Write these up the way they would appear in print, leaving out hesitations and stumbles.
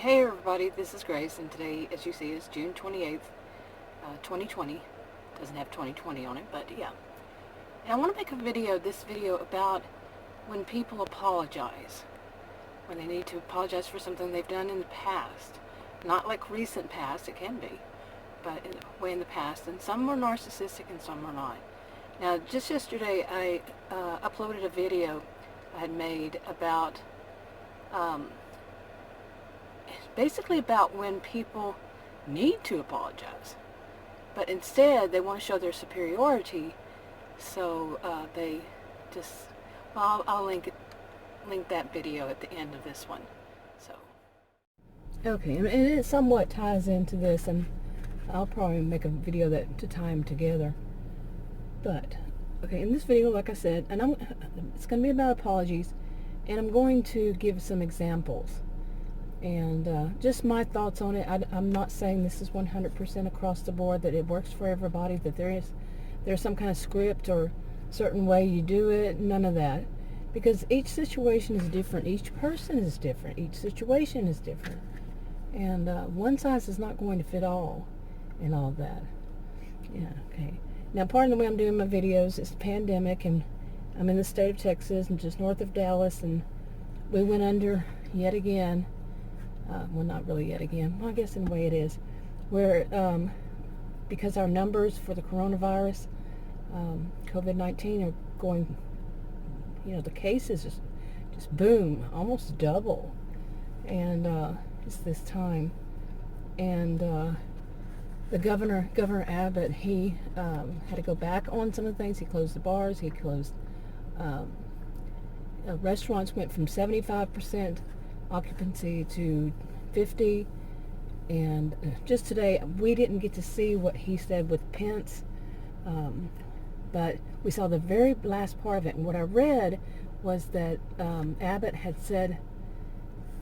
Hey everybody, this is Grace, and today, as you see, is June 28th, 2020. Doesn't have 2020 on it, but yeah. And I want to make this video about when people apologize. When they need to apologize for something they've done in the past. Not like recent past, it can be, but way in the past. And some are narcissistic and some are not. Now, just yesterday, I uploaded a video I had made about basically about when people need to apologize, but instead they want to show their superiority, so they just, well, I'll link that video at the end of this one. So okay, and it somewhat ties into this, and I'll probably make a video to tie them together. But okay, in this video, like I said, and it's going to be about apologies, and I'm going to give some examples and just my thoughts on it. I'm not saying this is 100% across the board, that it works for everybody, that there's some kind of script or certain way you do it. None of that, because each situation is different, each person is different, each situation is different, and one size is not going to fit all and all that. Yeah, okay. Now, part of the way I'm doing my videos is the pandemic, and I'm in the state of Texas, and just north of Dallas, and we went under yet again. Well, not really yet again. Well, I guess in a way it is. Where, because our numbers for the coronavirus, COVID-19, are going, the cases just boom, almost double. And it's this time. And the Governor Abbott, he had to go back on some of the things. He closed the bars. He closed restaurants, went from 75% occupancy to 50, and just today we didn't get to see what he said with Pence, but we saw the very last part of it, and what I read was that Abbott had said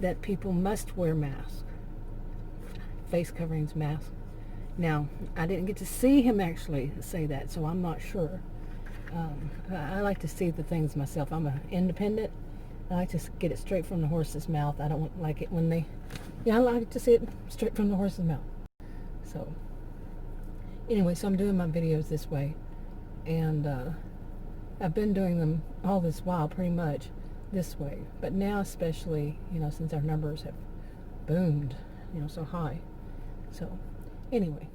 that people must wear masks, face coverings, masks. Now, I didn't get to see him actually say that, so I'm not sure. I like to see the things myself. I'm an independent. I like to get it straight from the horse's mouth. I don't like it when I like to see it straight from the horse's mouth. So, anyway, so I'm doing my videos this way. And I've been doing them all this while, pretty much, this way. But now especially, since our numbers have boomed, so high. So, anyway.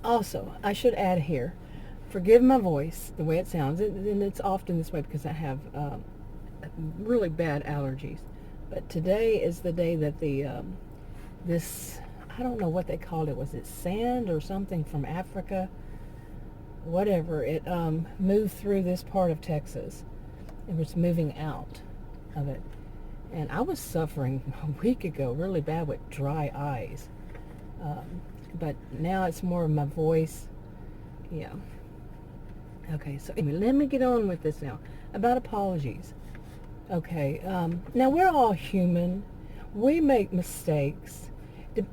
Also, I should add here, forgive my voice, the way it sounds. And it's often this way because I have really bad allergies, but today is the day that this, I don't know what they called it, was it sand or something from Africa, whatever, it moved through this part of Texas. It was moving out of it, and I was suffering a week ago really bad with dry eyes, but now it's more of my voice. Yeah. Okay, so anyway, let me get on with this now about apologies. Okay, now we're all human. We make mistakes.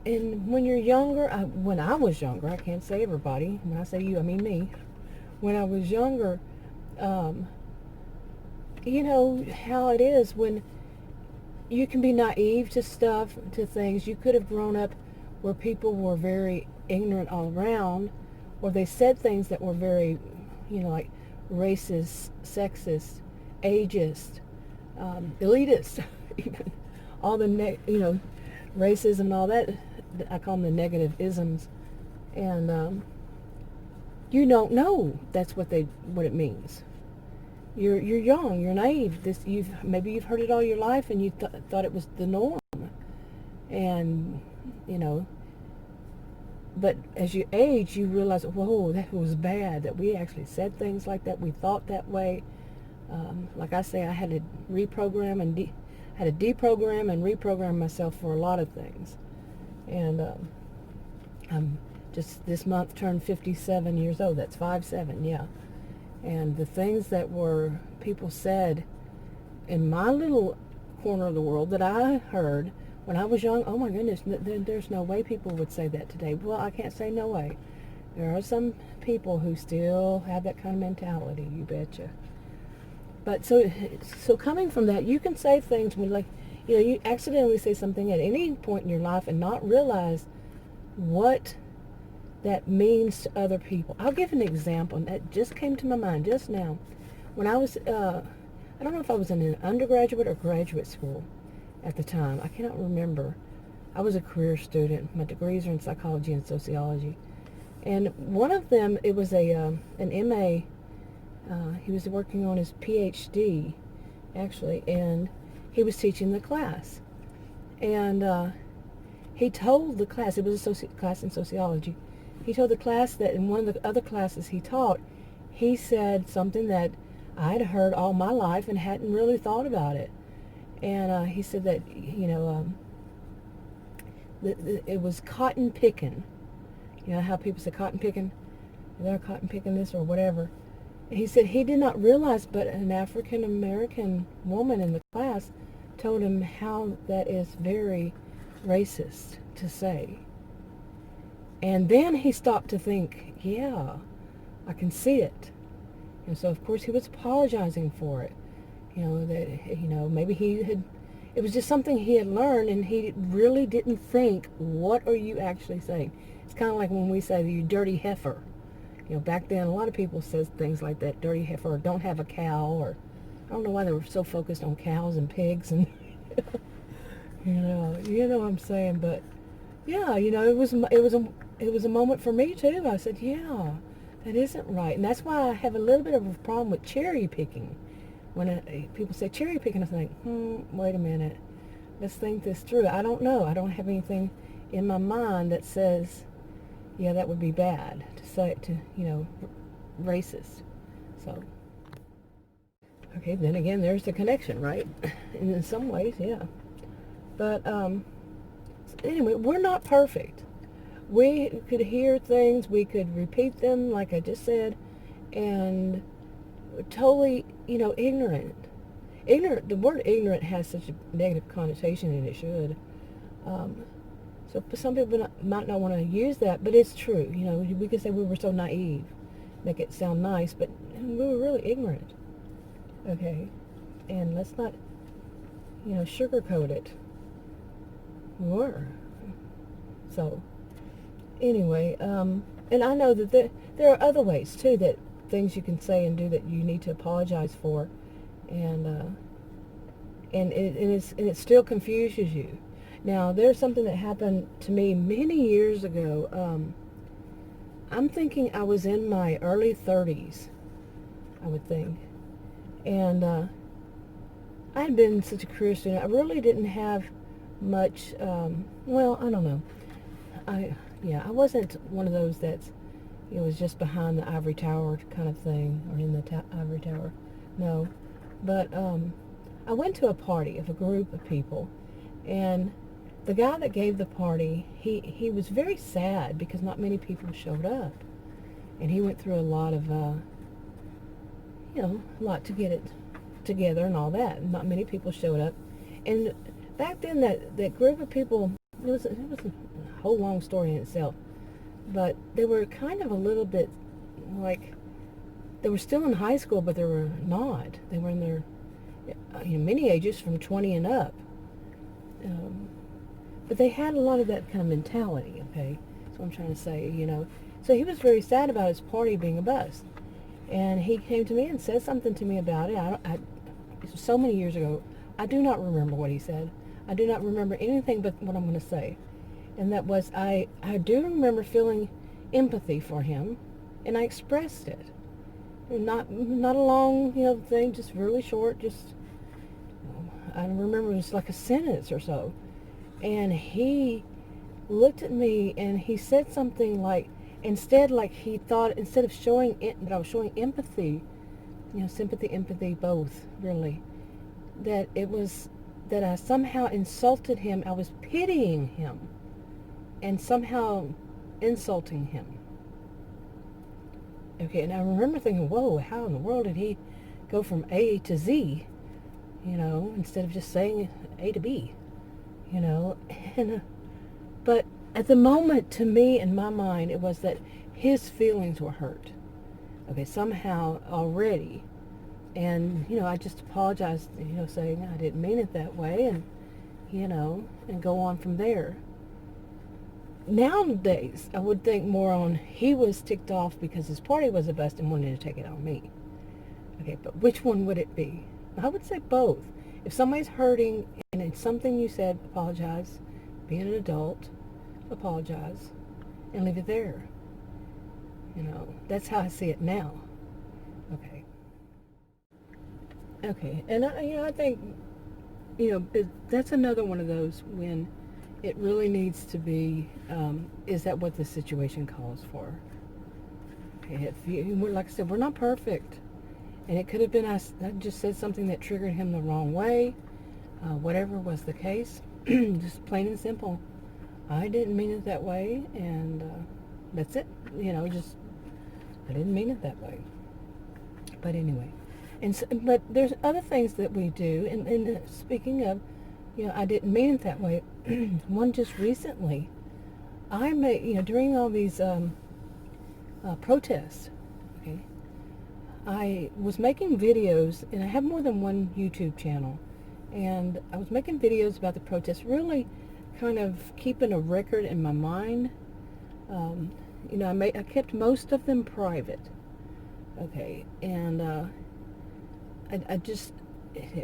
And when you're younger, when I was younger, I can't say everybody. When I say you, I mean me. When I was younger, you know how it is when you can be naive to stuff, to things. You could have grown up where people were very ignorant all around, or they said things that were very, like racist, sexist, ageist, elitist, even all the racism and all that. I call them the negative isms, and you don't know that's what it means. You're young, you're naive. Maybe you've heard it all your life, and you thought it was the norm, and but as you age, you realize, whoa, that was bad, that we actually said things like that, we thought that way. Like I say, I had to reprogram and deprogram and reprogram myself for a lot of things. And I'm just this month turned 57 years old. That's 5-7, yeah. And the things that people said in my little corner of the world that I heard when I was young, oh my goodness, there's no way people would say that today. Well, I can't say no way. There are some people who still have that kind of mentality, you betcha. But so coming from that, you can say things like, You accidentally say something at any point in your life and not realize what that means to other people. I'll give an example that just came to my mind just now. When I was, I don't know if I was in an undergraduate or graduate school at the time. I cannot remember. I was a career student. My degrees are in psychology and sociology. And one of them, it was an MA. He was working on his PhD, actually, and he was teaching the class. And he told the class, it was a class in sociology, he told the class that in one of the other classes he taught, he said something that I'd heard all my life and hadn't really thought about it. And he said that, it was cotton picking. You know how people say cotton picking? They're cotton picking this or whatever. And he said he did not realize, but an African American woman in the class told him how that is very racist to say. And then he stopped to think, yeah, I can see it. And so, of course, he was apologizing for it. Maybe it was just something he had learned, and he really didn't think, what are you actually saying? It's kind of like when we say, you dirty heifer. Back then, a lot of people said things like that, dirty heifer, or don't have a cow, or I don't know why they were so focused on cows and pigs, and, you know what I'm saying, but, yeah, it was a moment for me, too. I said, yeah, that isn't right, and that's why I have a little bit of a problem with cherry picking. When people say cherry picking, I think, wait a minute, let's think this through. I don't know. I don't have anything in my mind that says, yeah, that would be bad to say, racist. So, okay, then again, there's the connection, right? And in some ways, yeah. But anyway, we're not perfect. We could hear things, we could repeat them, like I just said, and totally, ignorant. The word ignorant has such a negative connotation, and it should. So some people might not want to use that, but it's true. We could say we were so naive, make it sound nice, but we were really ignorant. Okay, and let's not, sugarcoat it. We were. So, anyway, and I know that there are other ways too, that things you can say and do that you need to apologize for, and it still confuses you. Now, there's something that happened to me many years ago. I'm thinking I was in my early 30s, I would think, and I had been such a career student. I really didn't have much. Well, I don't know. I wasn't one of those that's was just behind the ivory tower kind of thing, or in the ivory tower. No, but I went to a party of a group of people, and the guy that gave the party, he was very sad because not many people showed up, and he went through a lot of a lot to get it together and all that, and not many people showed up. And back then, that group of people, it was a whole long story in itself, but they were kind of a little bit like, they were still in high school, but they were not. They were in their many ages, from 20 and up. But they had a lot of that kind of mentality, okay? That's what I'm trying to say, So he was very sad about his party being a bust. And he came to me and said something to me about it. It was so many years ago. I do not remember what he said. I do not remember anything but what I'm going to say. And that was, I do remember feeling empathy for him, and I expressed it. Not a long, thing, just really short, I remember it was like a sentence or so. And he looked at me and he said something like, instead of showing it, that I was showing empathy, sympathy, empathy, both, really, that it was that I somehow insulted him. I was pitying him and somehow insulting him. Okay, and I remember thinking, whoa, how in the world did he go from A to Z, instead of just saying A to B, and, but at the moment, to me, in my mind, it was that his feelings were hurt, okay, somehow already, and, I just apologized, saying I didn't mean it that way, and, and go on from there. Nowadays, I would think more on he was ticked off because his party was the best and wanted to take it on me. Okay, but which one would it be? I would say both. If somebody's hurting and it's something you said, apologize. Being an adult, apologize, and leave it there. That's how I see it now. Okay. Okay, and I think, that's another one of those when it really needs to be, is that what the situation calls for? Okay, like I said, we're not perfect. And it could have been I just said something that triggered him the wrong way. Whatever was the case, just plain and simple. I didn't mean it that way, and that's it. I didn't mean it that way. But anyway, but there's other things that we do. And speaking of, I didn't mean it that way. One just recently, I made, during all these protests, okay, I was making videos, and I have more than one YouTube channel, and I was making videos about the protests, really kind of keeping a record in my mind. I kept most of them private, okay, and I just,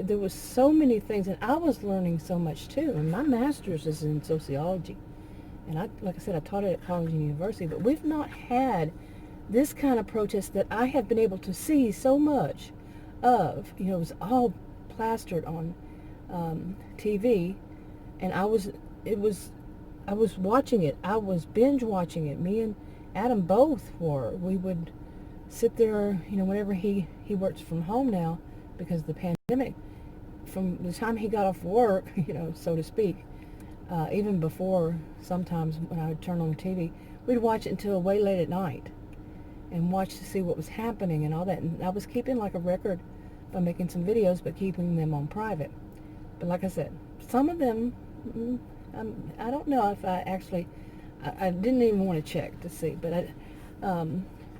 there was so many things, and I was learning so much too, and my master's is in sociology, and like I said, I taught it at college and university, but we've not had this kind of protest that I have been able to see so much of. It was all plastered on TV, and I was watching it. I was binge watching it. Me and Adam both were. We would sit there, whenever he works from home now because of the pandemic. From the time he got off work, so to speak, even before, sometimes when I would turn on the TV, we'd watch it until way late at night and watch to see what was happening and all that. And I was keeping like a record by making some videos, but keeping them on private. But like I said, some of them, I don't know if I actually, I didn't even want to check to see, but I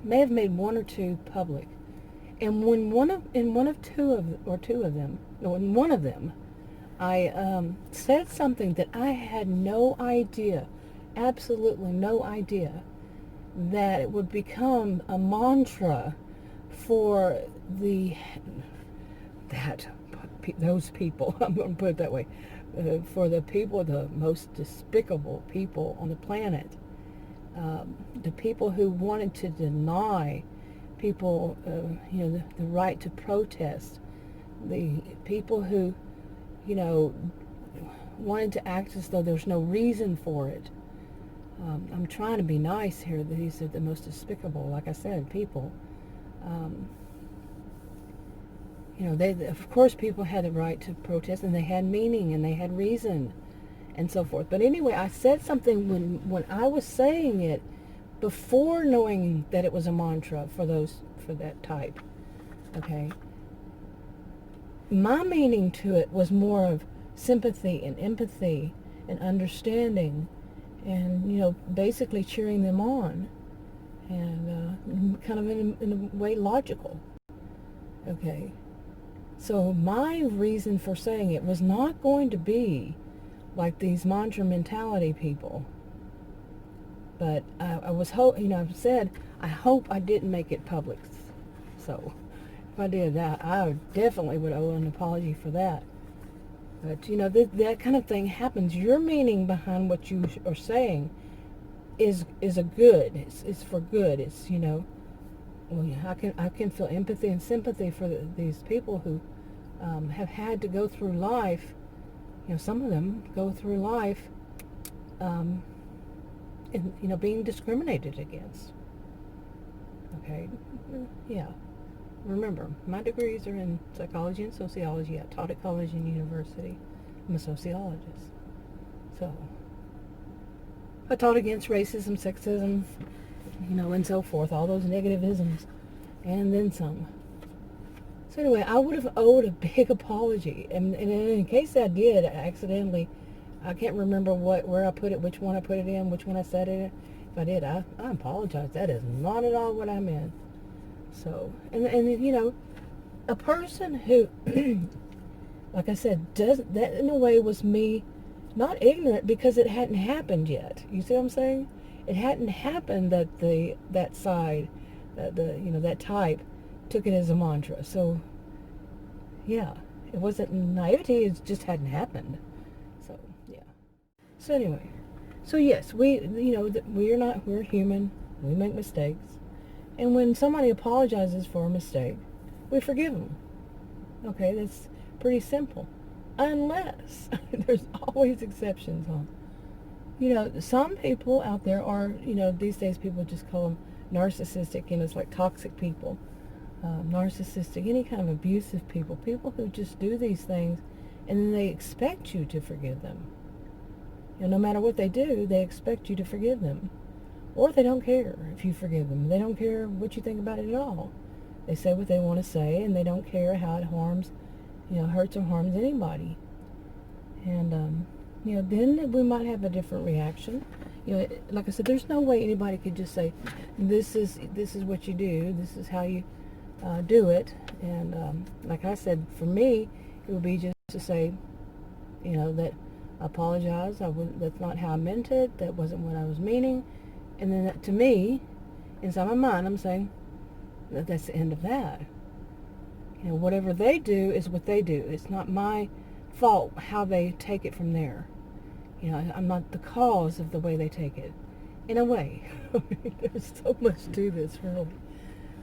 may have made one or two public. And when one of them, I said something that I had no idea, absolutely no idea, that it would become a mantra for those people. I'm going to put it that way. For the people, the most despicable people on the planet, the people who wanted to deny people, the right to protest, the people who, wanted to act as though there's no reason for it. I'm trying to be nice here. These are the most despicable, like I said, people. Of course, people had the right to protest, and they had meaning, and they had reason, and so forth. But anyway, I said something when I was saying it before knowing that it was a mantra for that type. Okay. My meaning to it was more of sympathy and empathy and understanding, and basically cheering them on, and kind of in a way logical. Okay. So my reason for saying it was not going to be like these mantra mentality people. But I was I've said I hope I didn't make it public. So if I did that, I definitely would owe an apology for that. But that kind of thing happens. Your meaning behind what you are saying is a good. It's for good. It's I can feel empathy and sympathy for these people who have had to go through life. Some of them go through life, and being discriminated against. Okay, yeah. Remember, my degrees are in psychology and sociology. I taught at college and university. I'm a sociologist. So I taught against racism, sexism, and so forth, all those negativisms, and then some. So anyway, I would have owed a big apology, and in case I did accidentally, I can't remember where I put it, which one I put it in, which one I said it in. If I did, I apologize. That is not at all what I meant. So, and a person who, like I said, does that in a way was me not ignorant because it hadn't happened yet. You see what I'm saying? It hadn't happened that that side, that type, took it as a mantra. So, yeah, it wasn't naivety. It just hadn't happened. So, yeah. So anyway, so yes, we're human. We make mistakes, and when somebody apologizes for a mistake, we forgive them. Okay, that's pretty simple. Unless there's always exceptions, huh? Some people out there are, these days people just call them narcissistic, it's like toxic people, narcissistic, any kind of abusive people who just do these things, and then they expect you to forgive them. No matter what they do, they expect you to forgive them. Or they don't care if you forgive them. They don't care what you think about it at all. They say what they want to say, and they don't care how it harms, hurts or harms anybody. And, then we might have a different reaction. Like I said, there's no way anybody could just say, this is what you do, this is how you do it. And like I said, for me, it would be just to say, that I apologize. That's not how I meant it. That wasn't what I was meaning. And then to me, inside my mind, I'm saying that's the end of that. Whatever they do is what they do. It's not my fault how they take it from there. I'm not the cause of the way they take it. In a way. There's so much to this, really.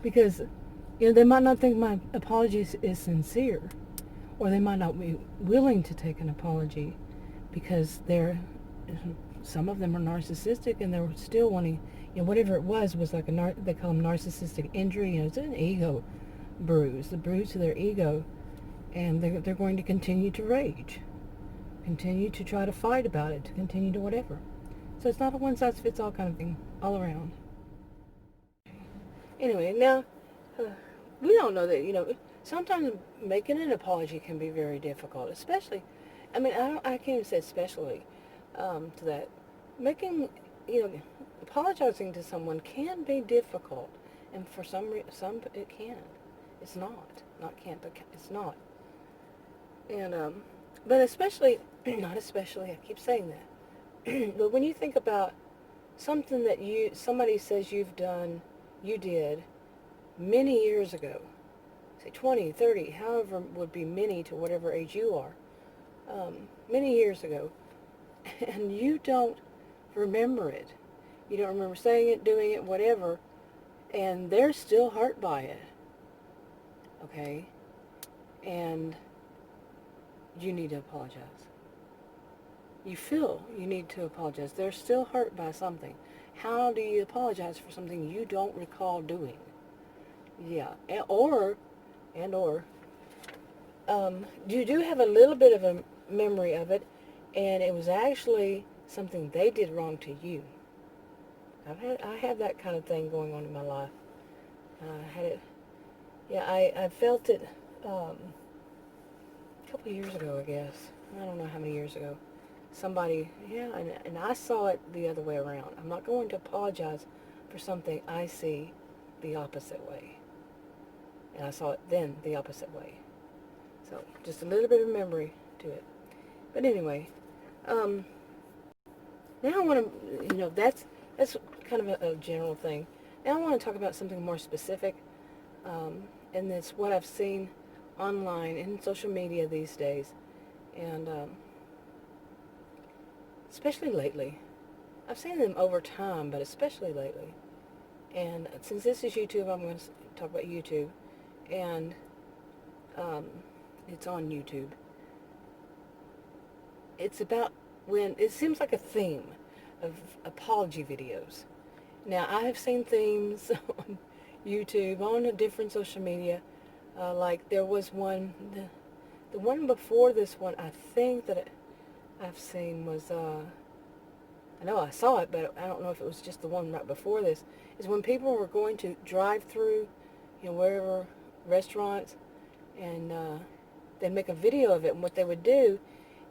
Because, they might not think my apology is sincere. Or they might not be willing to take an apology because some of them are narcissistic, and they're still wanting, whatever it was like they call them narcissistic injury. It's an ego bruise, the bruise to their ego, and they're going to continue to rage, continue to try to fight about it, to continue to whatever. So it's not a one-size-fits-all kind of thing all around. Anyway, now, we don't know that, sometimes making an apology can be very difficult, especially, I can't even say especially to that. Apologizing to someone can be difficult, and for some it can. It's not can't, but it's not. And, but especially, not especially, I keep saying that, but when you think about something that somebody says you did many years ago, say 20, 30, however would be many to whatever age you are, many years ago, and you don't remember it. You don't remember saying it, doing it, whatever, and they're still hurt by it. Okay? And you need to apologize. You feel you need to apologize. They're still hurt by something. How do you apologize for something you don't recall doing? Yeah. Or you do have a little bit of a memory of it, and it was actually something they did wrong to you. I had that kind of thing going on in my life. I had it. Yeah, I felt it a couple of years ago, I guess. I don't know how many years ago. Somebody, and I saw it the other way around. I'm not going to apologize for something I see the opposite way. And I saw it then the opposite way. So, just a little bit of memory to it. But anyway, now I want to, that's kind of a general thing. Now I want to talk about something more specific, and it's what I've seen online in social media these days, and especially lately. I've seen them over time, but especially lately. And since this is YouTube, I'm going to talk about YouTube, and it's on YouTube. It's about when it seems like a theme of apology videos. Now, I have seen themes on YouTube, on a different social media, like there was one, the one before this one, I think that I've seen was, I know I saw it, but I don't know if it was just the one right before this, is when people were going to drive through, wherever, restaurants, and they'd make a video of it, and what they would do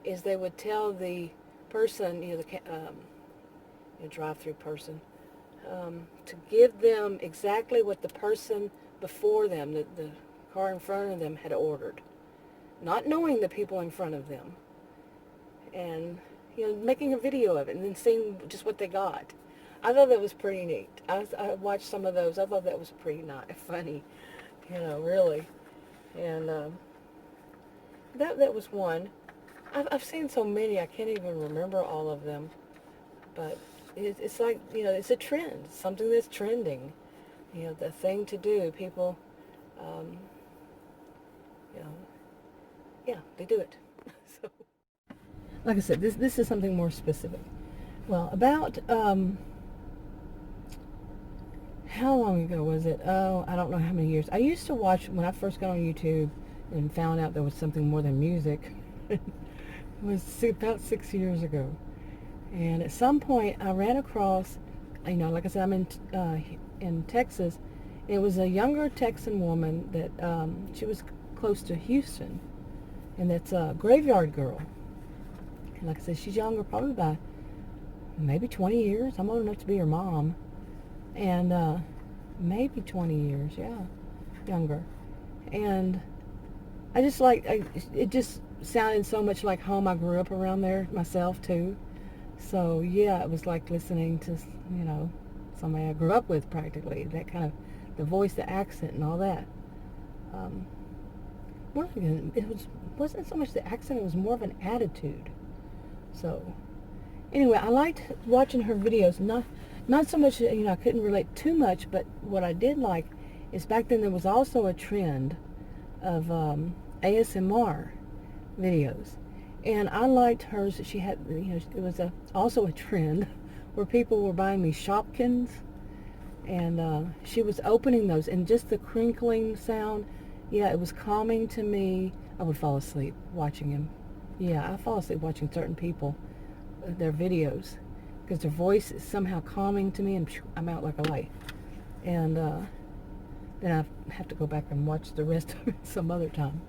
is they would tell the person, the drive-through person, to give them exactly what the person before them, the car in front of them, had ordered, not knowing the people in front of them. And, making a video of it and then seeing just what they got. I thought that was pretty neat. I watched some of those. I thought that was pretty funny, really. And that was one. I've seen so many, I can't even remember all of them. But it's like, it's a trend, something that's trending. The thing to do. People, yeah, they do it. So, like I said, this is something more specific. Well, about, how long ago was it? Oh, I don't know how many years. I used to watch, when I first got on YouTube and found out there was something more than music, it was about 6 years ago. And at some point, I ran across, like I said, I'm in Texas. It was a younger Texan woman that, she was close to Houston, and that's a Graveyard Girl. And like I said, she's younger, probably by maybe 20 years. I'm old enough to be her mom. And maybe 20 years, yeah, younger. And I just it just sounded so much like home. I grew up around there myself too. So yeah, it was like listening to, somebody I grew up with practically. That kind of, the voice, the accent and all that. Wasn't so much the accent, it was more of an attitude. So anyway, I liked watching her videos. Not so much, I couldn't relate too much, but what I did like is back then there was also a trend of ASMR videos. And I liked hers. She had, it was also a trend where people were buying me Shopkins. And she was opening those, and just the crinkling sound, yeah, it was calming to me. I would fall asleep watching him. Yeah, I fall asleep watching certain people, their videos, because their voice is somehow calming to me, and I'm out like a light. And then I have to go back and watch the rest of it some other time.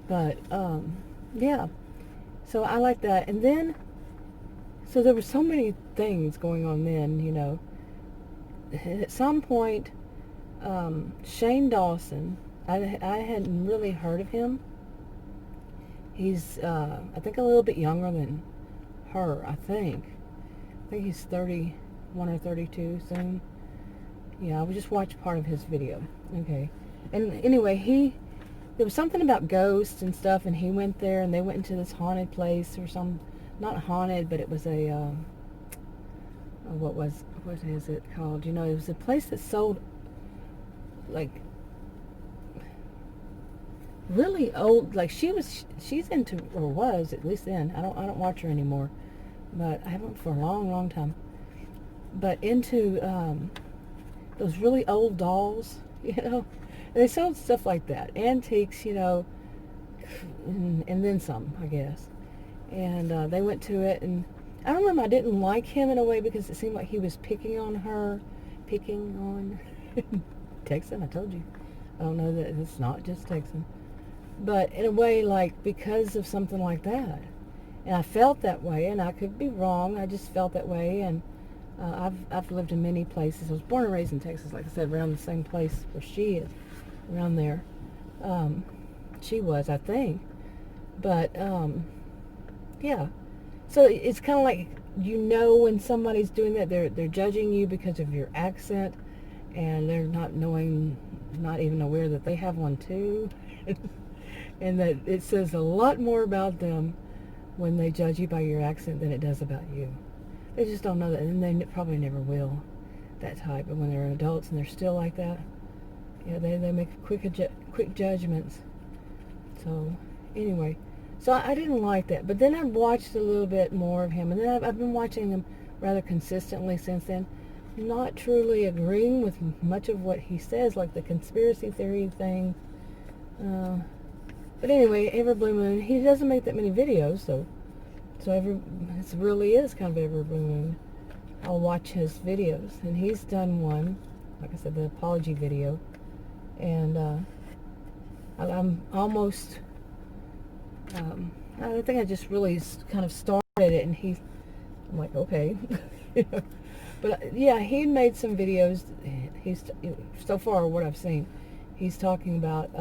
But yeah, so I like that. And then, so there were so many things going on then, At some point, Shane Dawson, I hadn't really heard of him. He's, I think, a little bit younger than her, I think he's 31 or 32 soon. Yeah, I would just watch part of his video. Okay. And anyway, there was something about ghosts and stuff, and he went there, and they went into this haunted place or not haunted, but it was a, what is it called? It was a place that sold, like, really old, like she's into, or was, at least then, I don't watch her anymore, but I haven't for a long, long time, but into those really old dolls, and they sold stuff like that, antiques, and then some, I guess. And they went to it, and I remember I didn't like him in a way because it seemed like he was picking on Texan, I told you. I don't know that it's not just Texan, but in a way, like, because of something like that. And I felt that way, and I could be wrong. I just felt that way, and I've lived in many places. I was born and raised in Texas, like I said, around the same place where she is, around there. She was, I think. But, yeah. So it's kind of like, when somebody's doing that, they're judging you because of your accent, and they're not even aware that they have one too. And that it says a lot more about them when they judge you by your accent than it does about you. They just don't know that, and they probably never will, that type. But when they're adults and they're still like that, they make quick judgments. So anyway, so I didn't like that. But then I watched a little bit more of him, and then I've been watching him rather consistently since then, not truly agreeing with much of what he says, like the conspiracy theory thing. But anyway, every blue moon, he doesn't make that many videos, so it really is kind of every blue moon. I'll watch his videos, and he's done one, like I said, the apology video, and I'm almost, I think I just really kind of started it, and I'm like, okay. But yeah, he made some videos. He's, so far what I've seen, he's talking about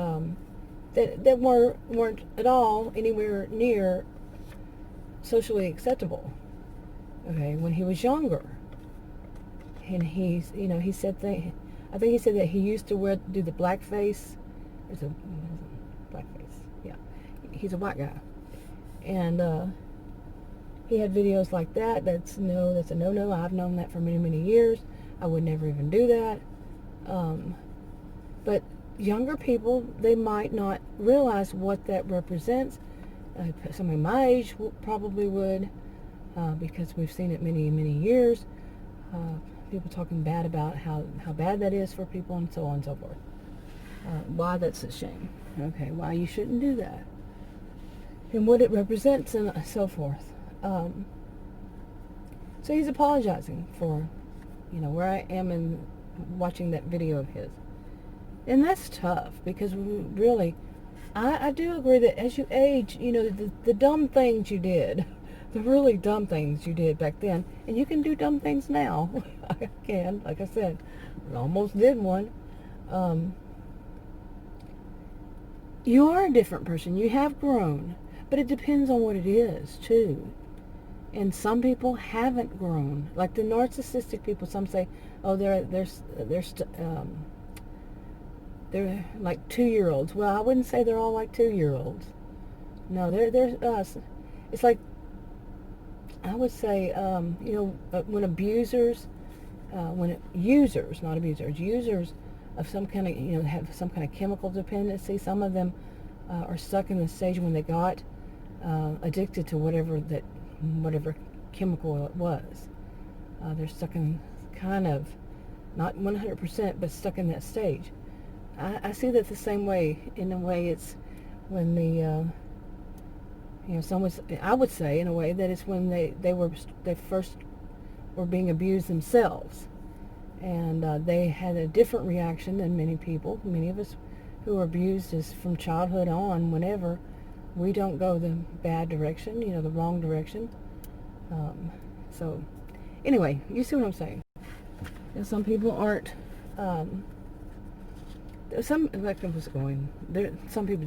that weren't at all anywhere near socially acceptable. Okay, when he was younger, and he's, he said I think he said that he used to do the blackface. There's a blackface. Yeah, he's a white guy, and he had videos like that. That's a no-no. I've known that for many, many years. I would never even do that. But younger people, they might not realize what that represents. Somebody my age probably would, because we've seen it many, many years. People talking bad about how bad that is for people, and so on and so forth. Why that's a shame. Okay, why you shouldn't do that. And what it represents, and so forth. So he's apologizing for, where I am in watching that video of his. And that's tough, because really, I do agree that as you age, the dumb things you did, the really dumb things you did back then, and you can do dumb things now. I can, like I said, I almost did one. You are a different person. You have grown, but it depends on what it is, too. And some people haven't grown, like the narcissistic people. Some say, oh, they're like 2-year-olds. Well, I wouldn't say they're all like 2-year-olds. No, they're us. It's like, I would say, when abusers, users, not abusers, users of some kind of, have some kind of chemical dependency. Some of them are stuck in the stage when they got addicted to whatever chemical it was. They're stuck in kind of, not 100%, but stuck in that stage. I see that the same way. In a way, it's when I would say in a way that it's when they first were being abused themselves, and they had a different reaction than many people. Many of us who are abused is from childhood on. Whenever we don't go the bad direction, the wrong direction. So anyway, you see what I'm saying. And some people aren't. Some people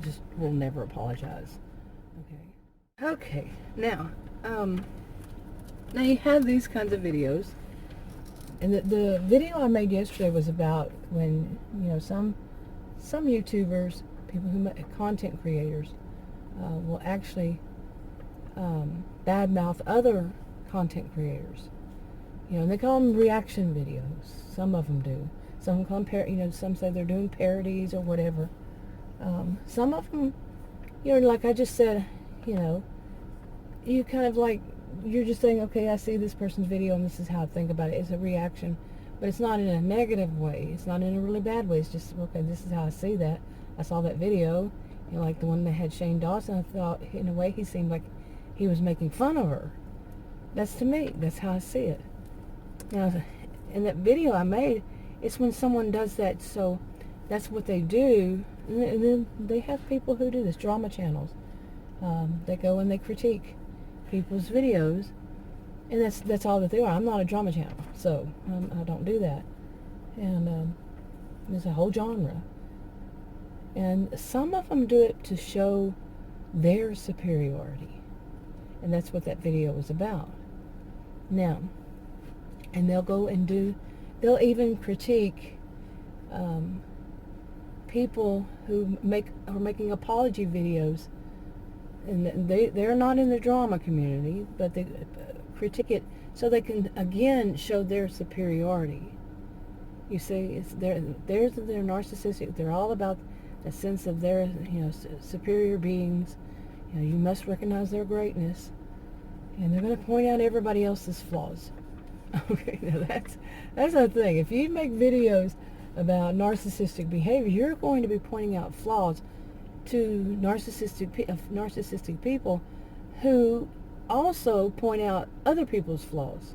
just will never apologize. Okay. Now you have these kinds of videos, and the video I made yesterday was about when some YouTubers, people who make content creators, will actually badmouth other content creators. And they call them reaction videos. Some of them do. Some call them some say they're doing parodies or whatever. Some of them, like I just said, you kind of like, you're just saying, okay, I see this person's video and this is how I think about it. It's a reaction, but it's not in a negative way. It's not in a really bad way. It's just, okay, this is how I see that. I saw that video, like the one that had Shane Dawson. I thought, in a way, he seemed like he was making fun of her. That's to me. That's how I see it. In that video I made, it's when someone does that. So that's what they do. And then they have people who do this, drama channels. They go and they critique people's videos, and that's all that they are. I'm not a drama channel, so I don't do that. And there's a whole genre. And some of them do it to show their superiority. And that's what that video was about. Now, and they'll even critique people who are making apology videos, and they're not in the drama community, but they critique it so they can again show their superiority. You see, they're narcissistic. They're all about the sense of their superior beings. You must recognize their greatness, and they're going to point out everybody else's flaws. Okay, now that's the thing. If you make videos about narcissistic behavior, you're going to be pointing out flaws to narcissistic people who also point out other people's flaws.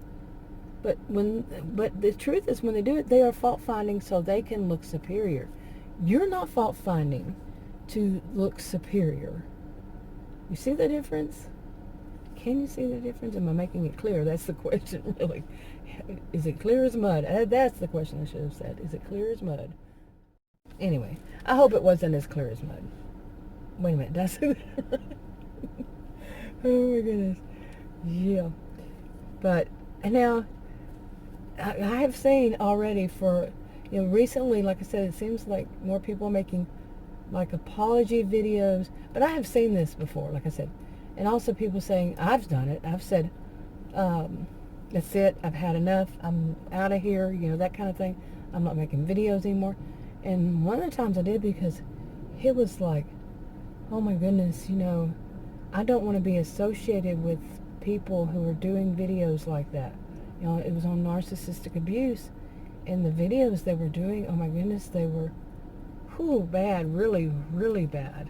But the truth is, when they do it, they are fault finding so they can look superior. You're not fault finding to look superior. You see the difference? Can you see the difference? Am I making it clear? That's the question, really. Is it clear as mud? That's the question I should have said. Is it clear as mud? Anyway, I hope it wasn't as clear as mud. Wait a minute. Oh my goodness. Yeah. But, and now, I have seen already for, recently, like I said, it seems like more people are making like apology videos. But I have seen this before, like I said. And also people saying, I've done it. I've said, that's it. I've had enough. I'm out of here, that kind of thing. I'm not making videos anymore. And one of the times I did, because it was like, oh my goodness, I don't want to be associated with people who are doing videos like that. It was on narcissistic abuse, and the videos they were doing, oh my goodness, they were bad, really, really bad.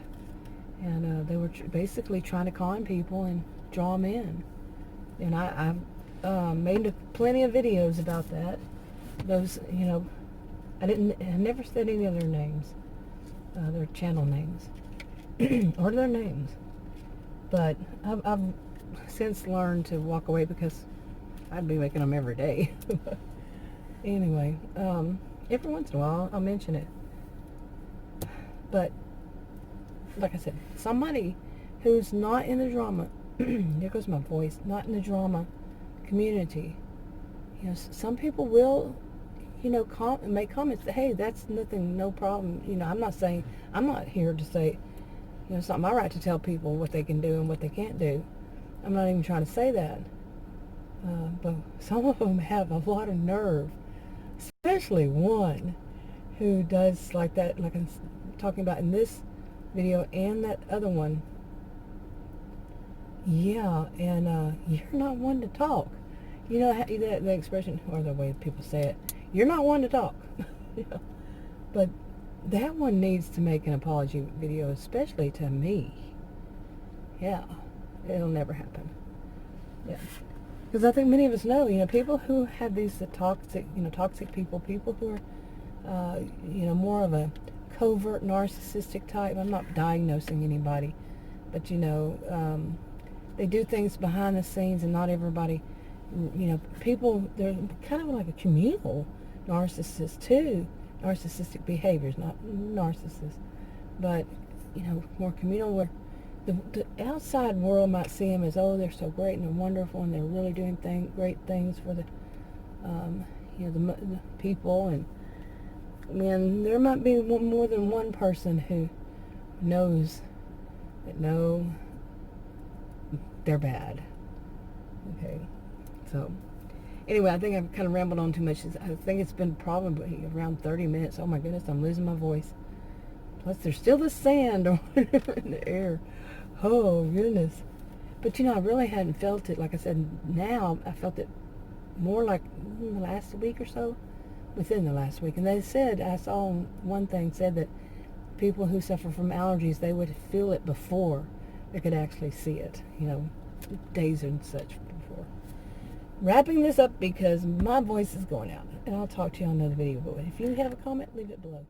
And they were basically trying to con people and draw them in. And I've made plenty of videos about that. Those, I never said any of their names, their channel names, or their names. But I've since learned to walk away, because I'd be making them every day. Anyway, every once in a while I'll mention it. But like I said, somebody who's not in the drama, there goes my voice, not in the drama community, some people will, make comments that, hey, that's nothing, no problem. I'm not here to say, it's not my right to tell people what they can do and what they can't do. I'm not even trying to say that. But some of them have a lot of nerve, especially one who does like that, like I'm talking about in this video and that other one. Yeah, and you're not one to talk. The expression, or the way people say it, you're not one to talk. But that one needs to make an apology video, especially to me. Yeah, it'll never happen. Yeah, because I think many of us know, people who have these toxic people who are, more of a covert narcissistic type. I'm not diagnosing anybody, but they do things behind the scenes, and not everybody, people, they're kind of like a communal narcissist too. Narcissistic behaviors, not narcissists, but more communal, where the outside world might see them as, oh, they're so great and they're wonderful and they're really doing great things for the the people, and there might be more than one person who knows that no, they're bad. Okay, so anyway, I think I've kind of rambled on too much. I think it's been probably around 30 minutes. Oh my goodness, I'm losing my voice. Plus there's still the sand or whatever in the air. Oh goodness. But I really hadn't felt it. Like I said, now I felt it more like the last week or so, within the last week. And they said, I saw one thing said that people who suffer from allergies, they would feel it before they could actually see it, days and such before. Wrapping this up because my voice is going out, and I'll talk to you on another video. But if you have a comment, leave it below.